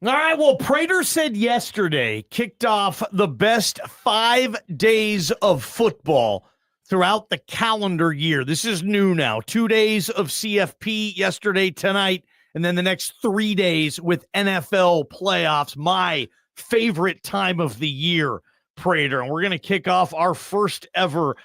All right, well, Prater said yesterday kicked off the best 5 days of football throughout the calendar year. This is new now. 2 days of CFP yesterday, tonight, and then the next 3 days with NFL playoffs. My favorite time of the year, Prater. And we're going to kick off our first ever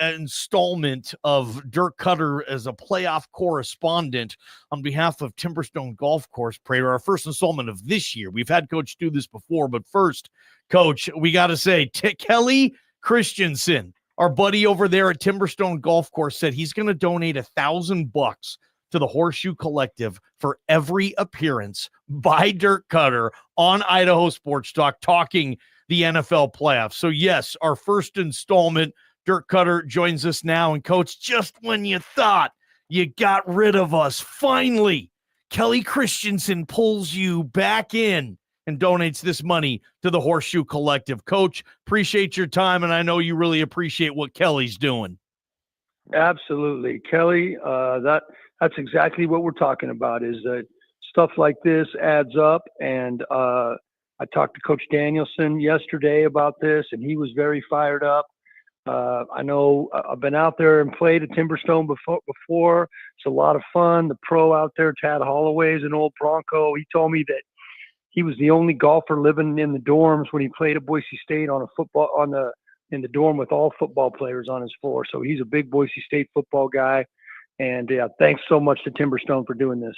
installment of Dirk Koetter as a playoff correspondent on behalf of Timberstone Golf Course, Prater, our first installment of this year. We've had Coach do this before, but first, Coach, we got to say, Kelly Christensen, our buddy over there at Timberstone Golf Course, said he's going to donate $1,000 to the Horseshoe Collective for every appearance by Dirk Koetter on Idaho Sports Talk talking the NFL playoffs. So yes, our first installment, Dirk Koetter joins us now. And Coach, just when you thought you got rid of us, finally, Kelly Christensen pulls you back in and donates this money to the Horseshoe Collective. Coach, appreciate your time, and I know you really appreciate what Kelly's doing. Absolutely. Kelly, that's exactly what we're talking about, is that stuff like this adds up. And I talked to Coach Danielson yesterday about this, and he was very fired up. I know I've been out there and played at Timberstone before. It's a lot of fun. The pro out there, Tad Holloway, is an old Bronco. He told me that he was the only golfer living in the dorms when he played at Boise State in the dorm with all football players on his floor. So he's a big Boise State football guy. And yeah, thanks so much to Timberstone for doing this.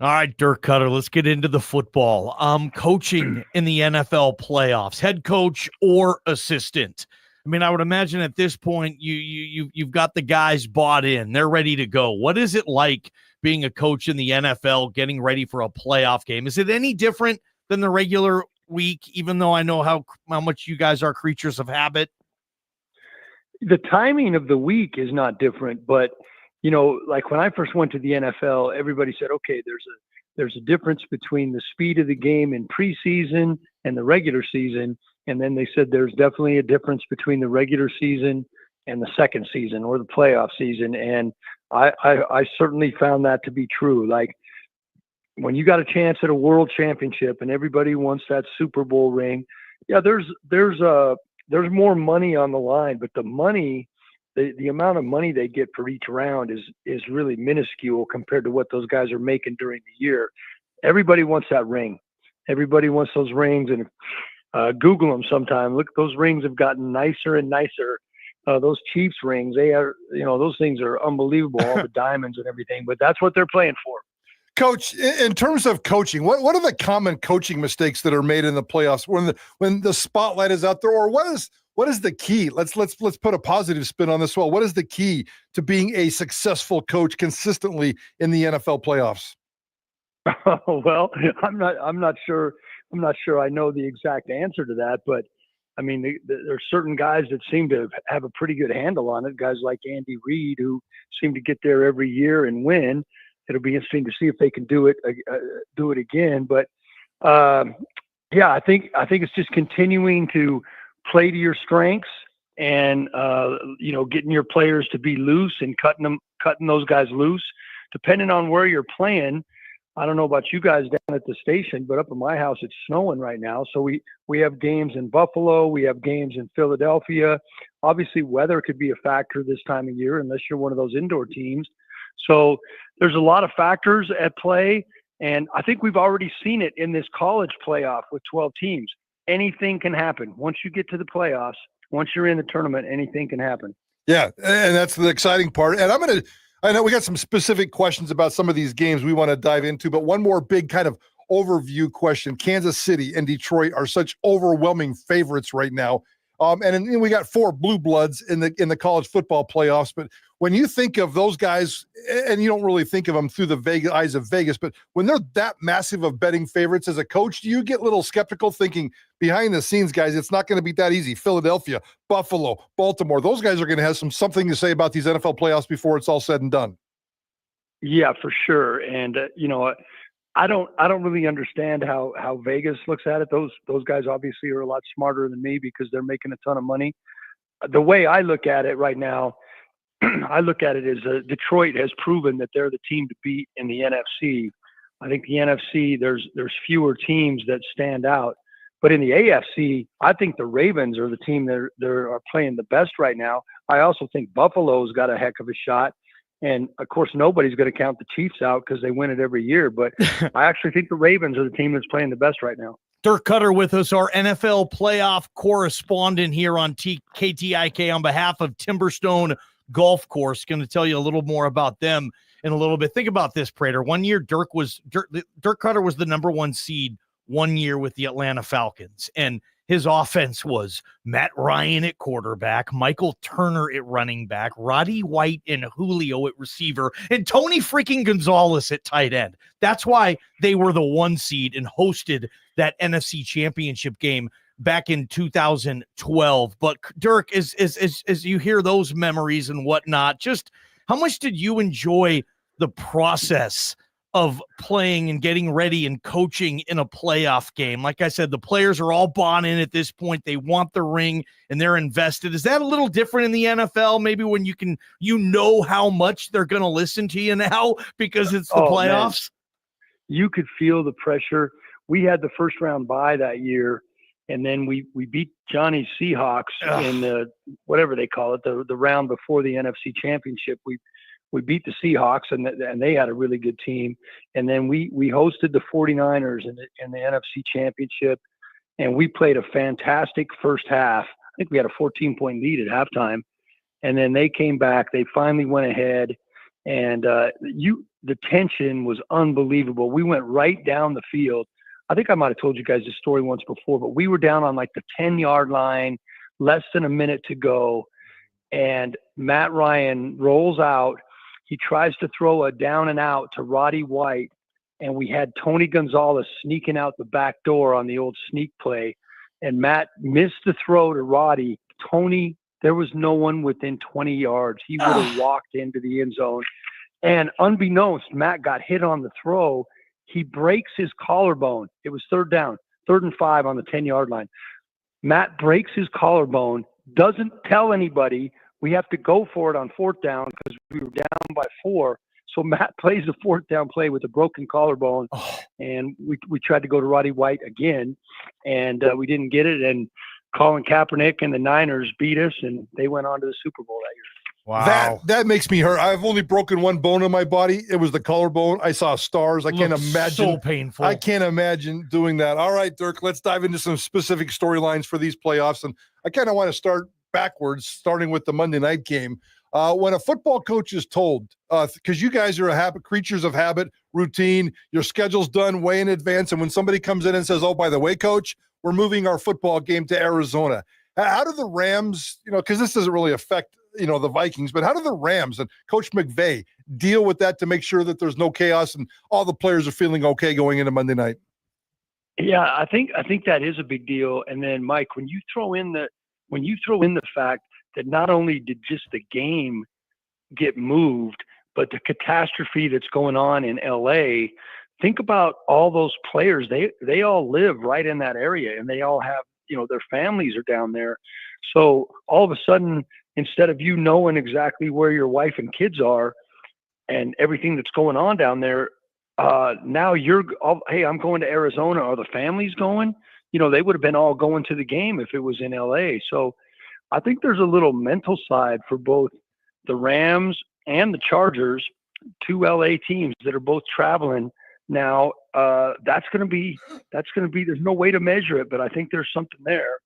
All right, Dirk Koetter, let's get into the football. Coaching in the NFL playoffs, head coach or assistant. I mean, I would imagine at this point you've got the guys bought in. They're ready to go. What is it like being a coach in the NFL, getting ready for a playoff game? Is it any different than the regular week, even though I know how much you guys are creatures of habit? The timing of the week is not different, but like when I first went to the NFL, everybody said, okay, there's a difference between the speed of the game in preseason and the regular season. And then they said there's definitely a difference between the regular season and the second season or the playoff season. And I certainly found that to be true. Like when you got a chance at a world championship and everybody wants that Super Bowl ring, yeah, there's more money on the line, but the money, the amount of money they get for each round is really minuscule compared to what those guys are making during the year. Everybody wants that ring. Everybody wants those rings, and Google them sometime. Look, those rings have gotten nicer and nicer. Those Chiefs rings, they are, those things are unbelievable, all the diamonds and everything, but that's what they're playing for. Coach, in terms of coaching, what are the common coaching mistakes that are made in the playoffs when the spotlight is out there, or what is the key? Let's put a positive spin on this. Well, what is the key to being a successful coach consistently in the NFL playoffs? Well, I'm not sure I know the exact answer to that, but I mean, there's certain guys that seem to have a pretty good handle on it. Guys like Andy Reid, who seem to get there every year and win. It'll be interesting to see if they can do it again. But yeah, I think it's just continuing to play to your strengths and getting your players to be loose and cutting those guys loose, depending on where you're playing. I don't know about you guys down at the station, but up at my house, it's snowing right now. So we have games in Buffalo. We have games in Philadelphia. Obviously, weather could be a factor this time of year unless you're one of those indoor teams. So there's a lot of factors at play. And I think we've already seen it in this college playoff with 12 teams. Anything can happen. Once you get to the playoffs, once you're in the tournament, anything can happen. Yeah, and that's the exciting part. And I know we got some specific questions about some of these games we want to dive into, but one more big kind of overview question. Kansas City and Detroit are such overwhelming favorites right now. And we got 4 blue bloods in the college football playoffs. But when you think of those guys, and you don't really think of them through the eyes of Vegas, but when they're that massive of betting favorites as a coach, do you get a little skeptical thinking behind the scenes, guys, it's not going to be that easy? Philadelphia, Buffalo, Baltimore, those guys are going to have something to say about these NFL playoffs before it's all said and done. Yeah, for sure. And, I don't really understand how Vegas looks at it. Those guys obviously are a lot smarter than me because they're making a ton of money. The way I look at it right now, I look at it as Detroit has proven that they're the team to beat in the NFC. I think the NFC, there's fewer teams that stand out. But in the AFC, I think the Ravens are the team that are playing the best right now. I also think Buffalo's got a heck of a shot. And, of course, nobody's going to count the Chiefs out because they win it every year. But I actually think the Ravens are the team that's playing the best right now. Dirk Koetter with us, our NFL playoff correspondent here on KTIK on behalf of Timberstone Golf Course. Going to tell you a little more about them in a little bit. Think about this, Prater. One year, Dirk Koetter was the number 1 seed 1 year with the Atlanta Falcons, and his offense was Matt Ryan at quarterback, Michael Turner at running back, Roddy White and Julio at receiver, and Tony freaking Gonzalez at tight end. That's why they were the 1 seed and hosted that NFC Championship game back in 2012. But Dirk, as you hear those memories and whatnot, just how much did you enjoy the process of playing and getting ready and coaching in a playoff game? Like I said, the players are all bought in at this point. They want the ring and they're invested. Is that a little different in the NFL? Maybe when you know how much they're going to listen to you now because it's the playoffs? Man. You could feel the pressure. We had the first round bye that year, and then we beat Johnny's Seahawks in the, whatever they call it, the round before the NFC Championship. We beat the Seahawks, and they had a really good team. And then we hosted the 49ers in the NFC Championship, and we played a fantastic first half. I think we had a 14-point lead at halftime. And then they came back. They finally went ahead, and the tension was unbelievable. We went right down the field. I think I might have told you guys this story once before, but we were down on like the 10-yard line, less than a minute to go, and Matt Ryan rolls out. He tries to throw a down and out to Roddy White, and we had Tony Gonzalez sneaking out the back door on the old sneak play, and Matt missed the throw to Roddy. Tony, there was no one within 20 yards. He would have walked into the end zone, and unbeknownst, Matt got hit on the throw. He breaks his collarbone. It was 3rd down, 3rd and 5 on the 10-yard line. Matt breaks his collarbone, doesn't tell anybody. We have to go for it on 4th down because we were down by 4. So Matt plays the 4th down play with a broken collarbone, and we tried to go to Roddy White again, and we didn't get it. And Colin Kaepernick and the Niners beat us, and they went on to the Super Bowl that year. Wow. That makes me hurt. I've only broken 1 bone in my body. It was the collarbone. I saw stars. I can't imagine. So painful. I can't imagine doing that. All right, Dirk, let's dive into some specific storylines for these playoffs. And I kind of want to start backwards, starting with the Monday night game. When a football coach is told, because you guys are creatures of habit, routine, your schedule's done way in advance. And when somebody comes in and says, oh, by the way, coach, we're moving our football game to Arizona. How do the Rams, because this doesn't really affect, the Vikings, but how do the Rams and Coach McVay deal with that to make sure that there's no chaos and all the players are feeling okay going into Monday night? Yeah, I think that is a big deal. And then, Mike, when you throw in the fact that not only did just the game get moved, but the catastrophe that's going on in LA, think about all those players. They all live right in that area, and they all have, their families are down there. So all of a sudden, instead of you knowing exactly where your wife and kids are and everything that's going on down there, now hey, I'm going to Arizona. Are the families going? They would have been all going to the game if it was in LA. So I think there's a little mental side for both the Rams and the Chargers, 2 LA teams that are both traveling now. That's going to be, there's no way to measure it, but I think there's something there.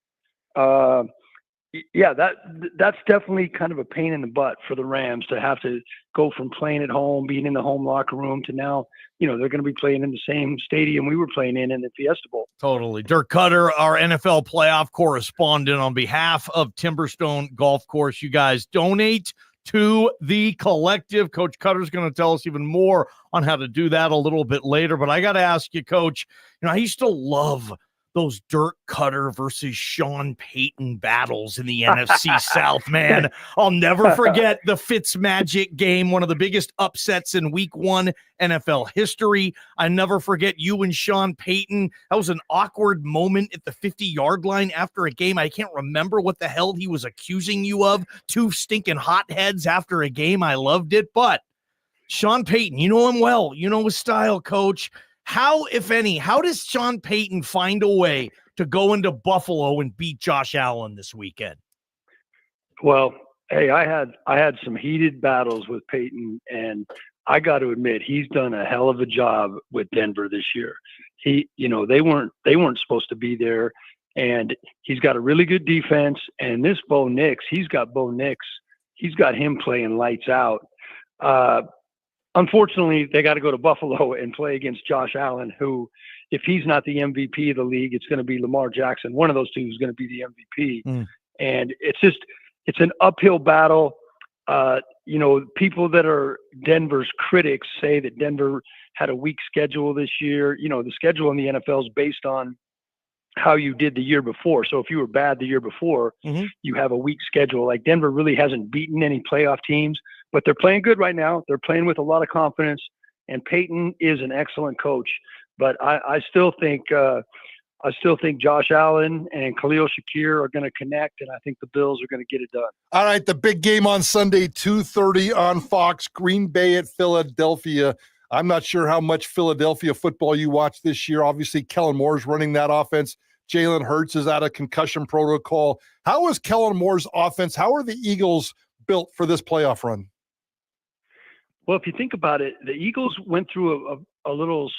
Yeah, that's definitely kind of a pain in the butt for the Rams to have to go from playing at home, being in the home locker room, to now, they're going to be playing in the same stadium we were playing in the Fiesta Bowl. Totally. Dirk Koetter, our NFL playoff correspondent, on behalf of Timberstone Golf Course. You guys donate to the collective. Coach Cutter's going to tell us even more on how to do that a little bit later. But I got to ask you, Coach, I used to love those Dirk Koetter versus Sean Payton battles in the NFC South, man. I'll never forget the Fitzmagic game, one of the biggest upsets in week 1 NFL history. I never forget you and Sean Payton. That was an awkward moment at the 50-yard line after a game. I can't remember what the hell he was accusing you of. 2 stinking hotheads after a game. I loved it. But Sean Payton, you know him well. You know his style, Coach. How, if any, how does Sean Payton find a way to go into Buffalo and beat Josh Allen this weekend? Well, hey, I had some heated battles with Peyton, and I got to admit he's done a hell of a job with Denver this year. They weren't supposed to be there, and he's got a really good defense. And this Bo Nix, he's got him playing lights out. Unfortunately, they got to go to Buffalo and play against Josh Allen, who, if he's not the MVP of the league, it's going to be Lamar Jackson. One of those two is going to be the MVP. And it's an uphill battle. People that are Denver's critics say that Denver had a weak schedule this year. The schedule in the NFL is based on how you did the year before. So if you were bad the year before, you have a weak schedule. Like Denver really hasn't beaten any playoff teams, but they're playing good right now. They're playing with a lot of confidence, and Peyton is an excellent coach. But I still think Josh Allen and Khalil Shakir are going to connect, and I think the Bills are going to get it done. All right, the big game on Sunday, 2:30 on Fox, Green Bay at Philadelphia. I'm not sure how much Philadelphia football you watch this year. Obviously, Kellen Moore's running that offense. Jalen Hurts is out of concussion protocol. How is Kellen Moore's offense? How are the Eagles built for this playoff run? Well, if you think about it, the Eagles went through a little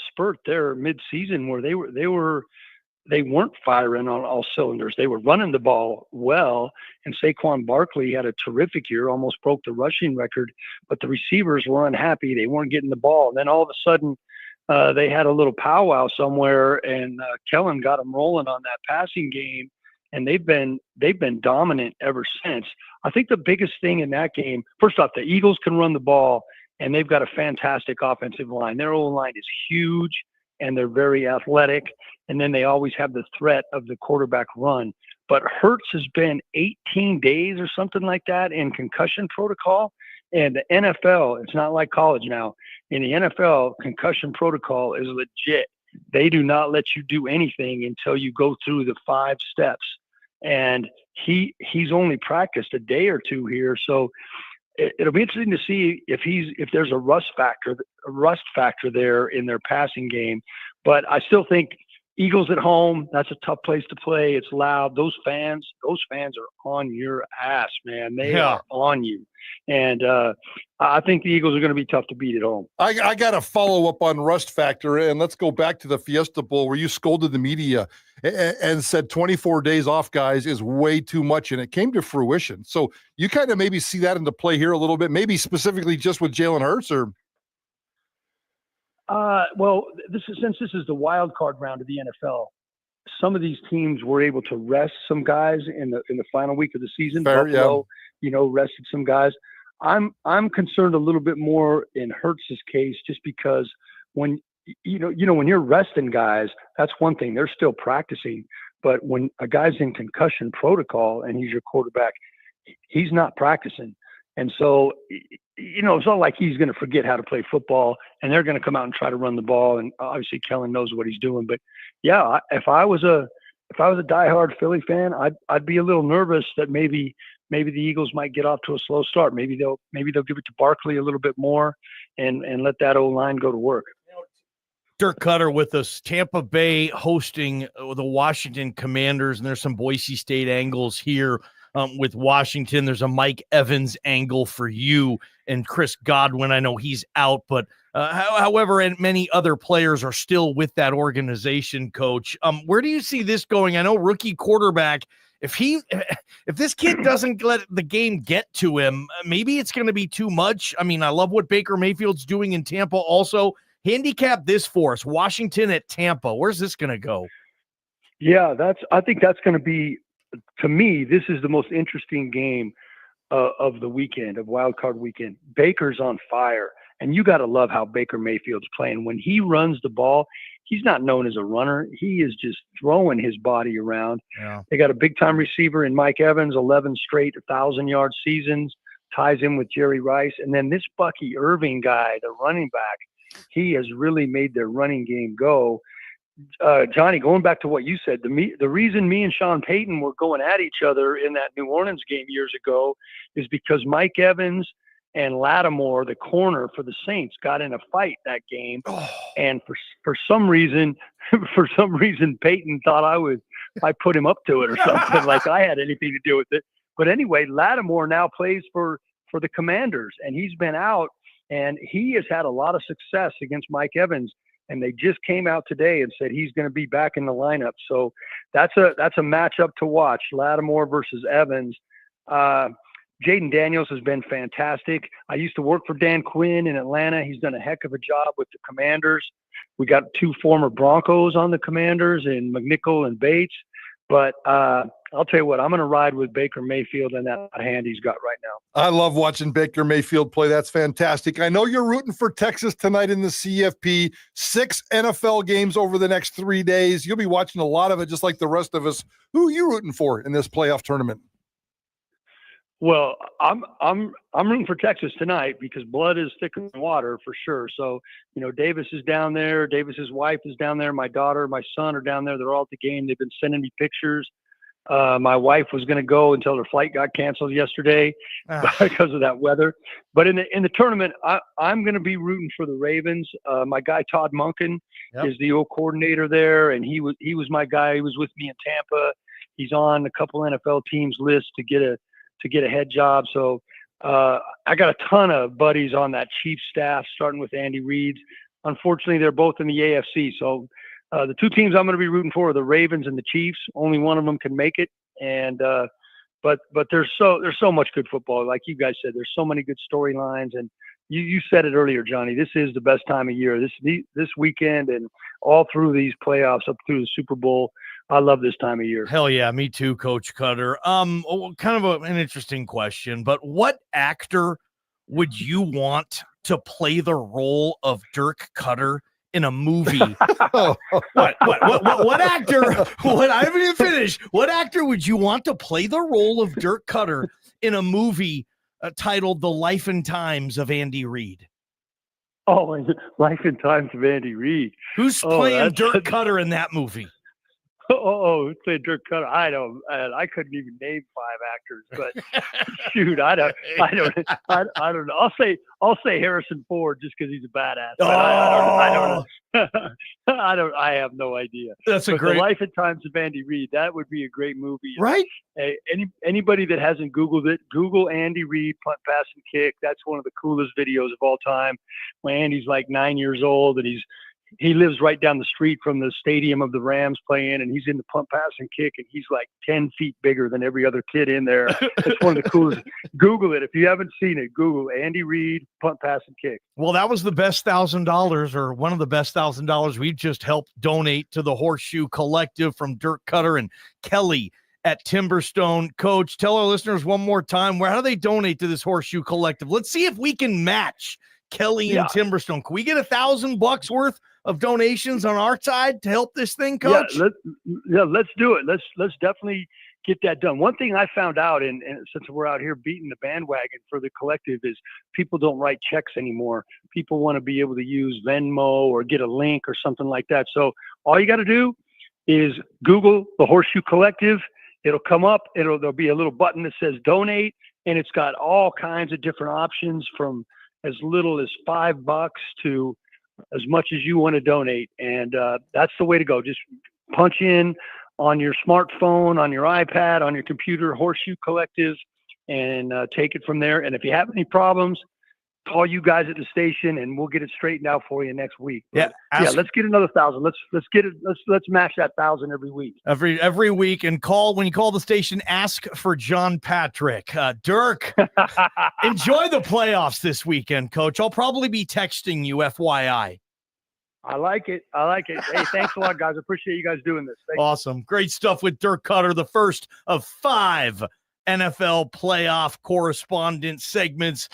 spurt there mid-season where they weren't firing on all cylinders. They were running the ball well, and Saquon Barkley had a terrific year, almost broke the rushing record, but the receivers were unhappy. They weren't getting the ball. And then all of a sudden, they had a little powwow somewhere, and Kellen got them rolling on that passing game, and they've been dominant ever since. I think the biggest thing in that game, first off, the Eagles can run the ball, and they've got a fantastic offensive line. Their O-line is huge, and they're very athletic, and then they always have the threat of the quarterback run. But Hurts has been 18 days or something like that in concussion protocol, and the NFL, it's not like college now. In the NFL, concussion protocol is legit. They do not let you do anything until you go through the 5 steps. And he's only practiced a day or two here, so it'll be interesting to see if there's a rust factor there in their passing game. But I still think Eagles at home, that's a tough place to play. It's loud. Those fans are on your ass, man. They are on you. And I think the Eagles are going to be tough to beat at home. I got to follow up on rust factor, and let's go back to the Fiesta Bowl where you scolded the media and said 24 days off, guys, is way too much, and it came to fruition. So you kind of maybe see that into play here a little bit, maybe specifically just with Jalen Hurts, or? Well, since this is the wild card round of the NFL, some of these teams were able to rest some guys in the final week of the season. Fair, Buffalo, rested some guys. I'm concerned a little bit more in Hurts's case, just because when when you're resting guys, that's one thing. They're still practicing. But when a guy's in concussion protocol and he's your quarterback, he's not practicing. And so, it's not like he's going to forget how to play football, and they're going to come out and try to run the ball. And obviously Kellen knows what he's doing. But yeah, if I was a diehard Philly fan, I'd be a little nervous that maybe the Eagles might get off to a slow start. Maybe they'll give it to Barkley a little bit more and let that O-line go to work. Dirk Koetter with us. Tampa Bay hosting the Washington Commanders, and there's some Boise State angles here with Washington. There's a Mike Evans angle for you, and Chris Godwin. I know he's out, but however, and many other players are still with that organization, Coach. Where do you see this going? I know rookie quarterback. If this kid doesn't let the game get to him, maybe it's going to be too much. I mean, I love what Baker Mayfield's doing in Tampa. Also, handicap this for us: Washington at Tampa. Where's this going to go? Yeah, I think that's going to be, to me, this is the most interesting game of the weekend, of Wild Card Weekend. Baker's on fire, and you got to love how Baker Mayfield's playing. When he runs the ball, he's not known as a runner. He is just throwing his body around. Yeah. They got a big-time receiver in Mike Evans, 11 straight 1,000-yard seasons, ties in with Jerry Rice. And then this Bucky Irving guy, the running back, he has really made their running game go. Johnny, going back to what you said, the reason me and Sean Payton were going at each other in that New Orleans game years ago is because Mike Evans and Lattimore, the corner for the Saints, got in a fight that game. And for some reason, Peyton thought I put him up to it or something, like I had anything to do with it. But anyway, Lattimore now plays for the Commanders, and he's been out, and he has had a lot of success against Mike Evans. And they just came out today and said he's going to be back in the lineup. So that's a matchup to watch, Lattimore versus Evans. Jaden Daniels has been fantastic. I used to work for Dan Quinn in Atlanta. He's done a heck of a job with the Commanders. We got 2 former Broncos on the Commanders in McNichol and Bates. But I'll tell you what, I'm going to ride with Baker Mayfield and that hand he's got right now. I love watching Baker Mayfield play. That's fantastic. I know you're rooting for Texas tonight in the CFP. 6 NFL games over the next 3 days. You'll be watching a lot of it just like the rest of us. Who are you rooting for in this playoff tournament? Well, I'm rooting for Texas tonight because blood is thicker than water for sure. So, Davis is down there. Davis's wife is down there. My daughter, my son are down there. They're all at the game. They've been sending me pictures. My wife was going to go until her flight got canceled yesterday because of that weather. But in the tournament, I'm going to be rooting for the Ravens. My guy Todd Monken is the old coordinator there, and he was my guy. He was with me in Tampa. He's on a couple NFL teams list to get a head job. So I got a ton of buddies on that Chiefs staff, starting with Andy Reid. Unfortunately, they're both in the AFC. So the 2 teams I'm going to be rooting for are the Ravens and the Chiefs. Only one of them can make it. And but there's so much good football. Like you guys said, there's so many good storylines. And you said it earlier, Johnny. This is the best time of year. This weekend and all through these playoffs up through the Super Bowl. I love this time of year. Hell yeah, me too, Coach Koetter. Kind of an interesting question, but what actor would you want to play the role of Dirk Koetter in a movie? What actor? I haven't even finished. What actor would you want to play the role of Dirk Koetter in a movie titled "The Life and Times of Andy Reid"? Oh, Life and Times of Andy Reid. Who's playing Dirk Koetter in that movie? Say Dirk Koetter. I couldn't even name 5 actors, but shoot, I don't know. I'll say Harrison Ford just because he's a badass. I have no idea. That's a great The Life and Times of Andy Reid. That would be a great movie, right? Anybody that hasn't Googled it, Google Andy Reid punt, pass, and kick. That's one of the coolest videos of all time. When Andy's like 9 years old and he lives right down the street from the stadium of the Rams playing, and he's in the punt, pass, and kick, and he's like 10 feet bigger than every other kid in there. It's one of the coolest. Google it. If you haven't seen it, Google Andy Reid, punt, pass, and kick. Well, that was the best $1,000 or one of the best $1,000 we just helped donate to the Horseshoe Collective from Dirk Koetter and Kelly at Timberstone. Coach, tell our listeners one more time, how do they donate to this Horseshoe Collective? Let's see if we can match Kelly and Timberstone. Can we get $1,000 worth of donations on our side to help this thing, Coach? Let's do it. Let's definitely get that done. One thing I found out, and since we're out here beating the bandwagon for the collective, is people don't write checks anymore. People want to be able to use Venmo or get a link or something like that. So all you got to do is Google the Horseshoe Collective. It'll come up. There'll be a little button that says donate, and it's got all kinds of different options from as little as $5 to as much as you want to donate. And that's the way to go. Just punch in on your smartphone, on your iPad, on your computer, Horseshoe Collective, and take it from there. And if you have any problems, call you guys at the station and we'll get it straightened out for you next week. Let's get another 1,000. Let's get it. Let's match that 1,000 every week. Every week. And when you call the station, ask for John Patrick. Dirk, enjoy the playoffs this weekend, Coach. I'll probably be texting you, FYI. I like it. Hey, thanks a lot, guys. I appreciate you guys doing this. Awesome. Great stuff with Dirk Koetter, the first of 5 NFL playoff correspondent segments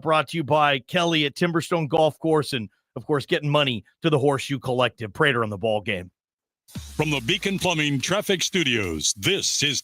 brought to you by Kelly at Timberstone Golf Course, and of course getting money to the Horseshoe Collective. Prater on the Ball Game. From the Beacon Plumbing Traffic Studios, this is